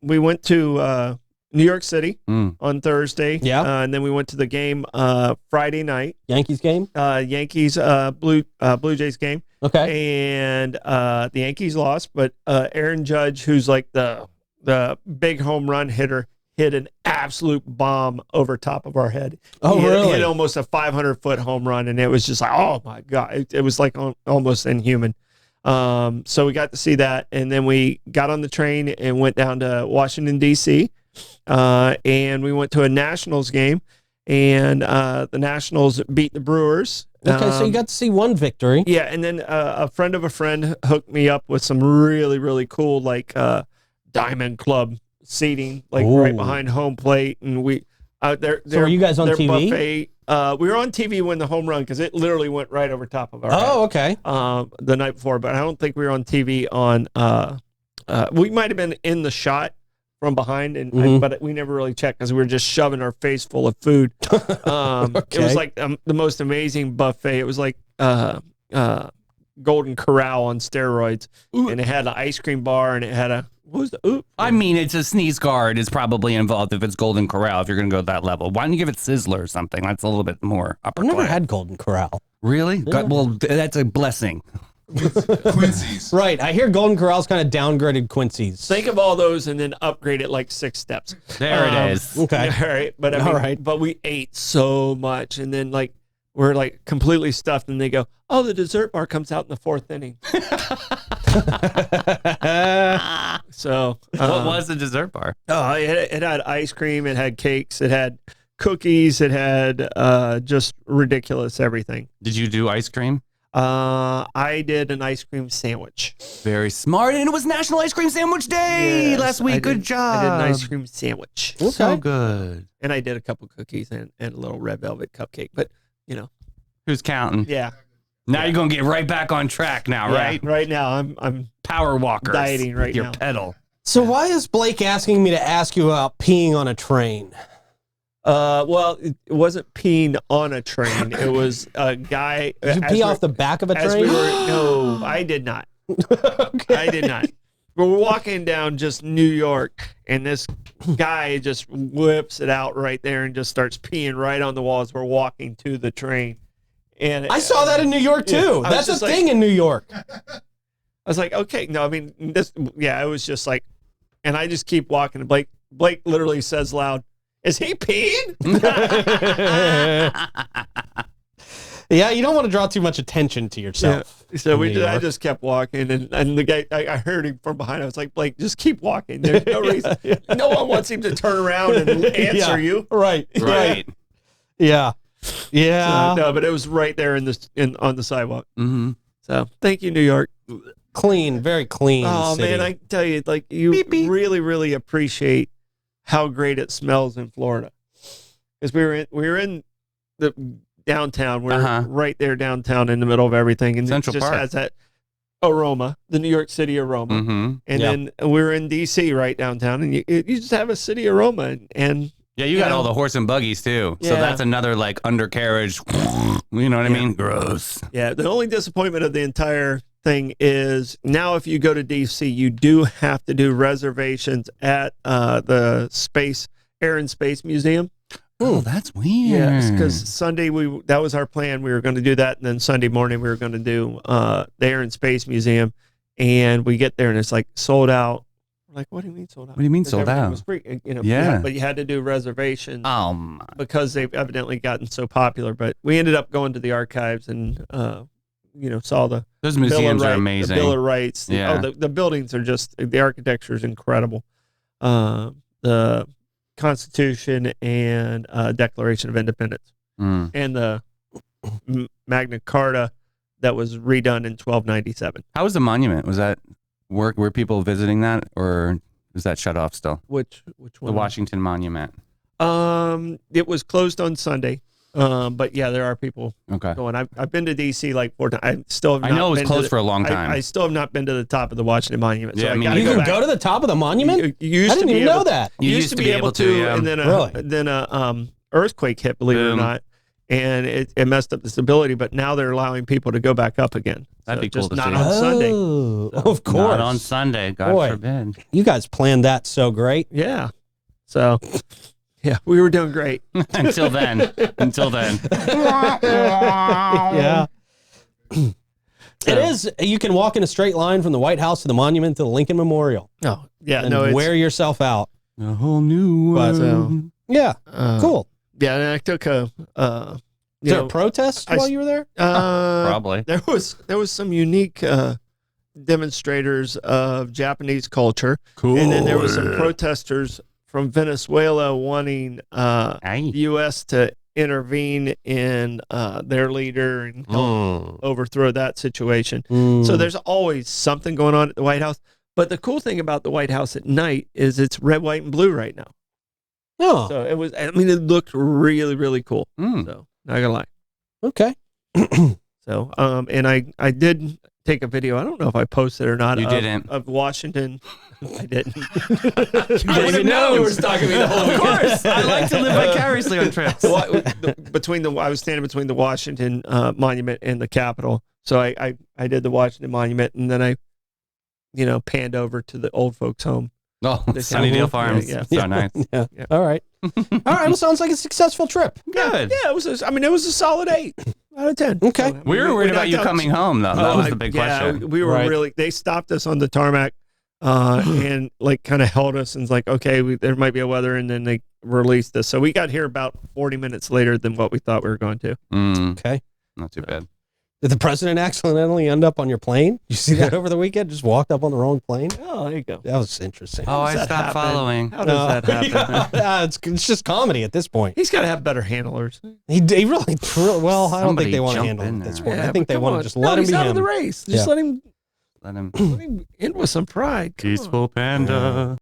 we went to New York City on Thursday. Yeah. And then we went to the game Friday night. Yankees game? Yankees Blue Jays game. Okay. And the Yankees lost, but Aaron Judge, who's like the big home run hitter, hit an absolute bomb over top of our head. Oh, really? He hit almost a 500-foot home run, and it was just like, oh my God. It was like almost inhuman. So we got to see that, and then we got on the train and went down to Washington, D.C., and we went to a Nationals game, and the Nationals beat the Brewers. Okay, so you got to see one victory. Yeah, and then a friend of a friend hooked me up with some really, really cool, like, Diamond Club seating, like right behind home plate, and we there. So were you guys on TV? Buffet, we were on TV when the home run, because it literally went right over top of our head, okay. the night before, but I don't think we were on TV on. We might have been in the shot from behind, and but we never really checked because we were just shoving our face full of food. It was like the most amazing buffet. It was like Golden Corral on steroids, and it had an ice cream bar, and it had a I mean, it's a sneeze guard is probably involved if it's Golden Corral, if you're going to go to that level. Why don't you give it Sizzler or something? That's a little bit more upper I've never class. had Golden Corral. Really? Yeah. Well, that's a blessing. Quincy's. Right. I hear Golden Corral's kind of downgraded Quincy's. Think of all those and then upgrade it like 6 steps. There it is. Okay. All right. But I mean, but we ate so much, and then like we're like completely stuffed, and they go, oh, the dessert bar comes out in the 4th inning. So What was the dessert bar? Oh, it had ice cream, it had cakes, it had cookies, it had just ridiculous everything. Did you do ice cream? I did an ice cream sandwich. Very smart. And it was National Ice Cream Sandwich Day last week. Good job. I did an ice cream sandwich. Okay. So good. And I did a couple cookies and a little red velvet cupcake. But, you know. Who's counting? Yeah. Now you're going to get right back on track now, right? Right now, I'm Power walkers. dieting right your now. pedal. So why is Blake asking me to ask you about peeing on a train? Well, it wasn't peeing on a train. It was a guy. Did you pee off the back of a train? No, I did not. Okay. I did not. But we're walking down just New York, and this guy just whips it out right there and just starts peeing right on the wall as we're walking to the train. And I saw that in New York too. Yeah, That's a thing in New York. I was like, okay, no, I mean, this, yeah, it was just like, and I just keep walking. Blake literally says loud, is he peeing? Yeah, you don't want to draw too much attention to yourself. Yeah. So I just kept walking, and the guy, I heard him from behind. I was like, Blake, just keep walking. There's no reason. Yeah. No one wants him to turn around and answer you. Right. Right. Yeah. Yeah. So, no, but it was right there on the sidewalk. Mm-hmm. So thank you, New York. Clean, very clean. Oh city. man, I tell you, like you Beep, beep. really, really appreciate how great it smells in Florida. Because we were in the downtown. We're right there downtown in the middle of everything, and Central it just Park. has that aroma, the New York City aroma. Mm-hmm. And then we were in D.C. right downtown, and you just have a city aroma, and Yeah, you got all the horse and buggies too. So Yeah. that's another like undercarriage. You know what I mean? Gross. yeah. The only disappointment of the entire thing is now if you go to D.C., you do have to do reservations at the Air and Space Museum. Oh, that's weird. Yeah, because Sunday that was our plan. We were going to do that, and then Sunday morning we were going to do the Air and Space Museum, and we get there and it's like sold out. We're like, what do you mean sold out? What do you mean 'Cause sold everything out? was free, you know, Yeah. but you had to do reservations My. because they've evidently gotten so popular. But we ended up going to the archives and saw the Those museums are the amazing. Bill of Rights. Yeah. The buildings are just, the architecture is incredible. The Constitution and Declaration of Independence Mm. and the Magna Carta that was redone in 1297. How was the monument? Was that work? Were people visiting that, or was that shut off still? Which The one? Washington Monument. It was closed on Sunday. But yeah, there are people Okay. going. I've been to DC like 4 times. I still have I not know it was been closed to for a long time. I still have not been to the top of the Washington Monument. Yeah, I me gotta neither. You can back. go to the top of the monument? You used I didn't to be even know able that. You used to be able to, yeah. and then Really? then a earthquake hit, believe it or Boom. not, and it messed up the stability. But now they're allowing people to go back up again. That'd be cool just to not see. on Sunday. Oh, of course. Not on Sunday, God Boy. forbid. You guys planned that so great. Yeah. So, yeah, we were doing great. Until then. Yeah. It is. You can walk in a straight line from the White House to the monument to the Lincoln Memorial. Oh, yeah. And No, it's wear yourself out. A whole new But, world. Yeah. Cool. Yeah, and I took a. Is there a protest while you were there? Probably. There was some unique demonstrators of Japanese culture, Cool. and then there was some protesters from Venezuela wanting Aye. U.S. to intervene in their leader and help overthrow that situation. So there's always something going on at the White House. But the cool thing about the White House at night is it's red, white, and blue right now. Oh, So it was. I mean, it looked really, really cool. Mm. So not gonna lie. okay. So and I did take a video. I don't know if I posted it or not. You of, didn't. of Washington. I didn't. I would have known. You were stalking me the whole Of course. I like to live vicariously on trips. I was standing between the Washington Monument and the Capitol. So I did the Washington Monument, and then I, panned over to the old folks' home. Oh, They Sunnydale sound- Farms. yeah, So nice. Yeah. Yeah. All right. All right. Well, sounds like a successful trip. Good. Yeah, it was. It was a solid 8 out of 10. Okay. So, We were worried about you knocked out- coming home, though. That was the big yeah, question. we were Right. really. They stopped us on the tarmac, and kind of held us and was like, okay, there might be a weather, and then they released us. So we got here about 40 minutes later than what we thought we were going to. Mm, Okay. not too bad. Did the president accidentally end up on your plane? You see that over the weekend? Just walked up on the wrong plane? Oh, there you go. That was interesting. Oh, I that stopped happen? following. How does that happen? Yeah, it's just comedy at this point. He's got to have better handlers. He really, well, I don't think Somebody they want to jump handle in him at this there. point. I Yeah, think but they come want to on. just No, let him he's be out him. of the race. Just Yeah. let him Let him. in with some pride. Come on. Peaceful panda.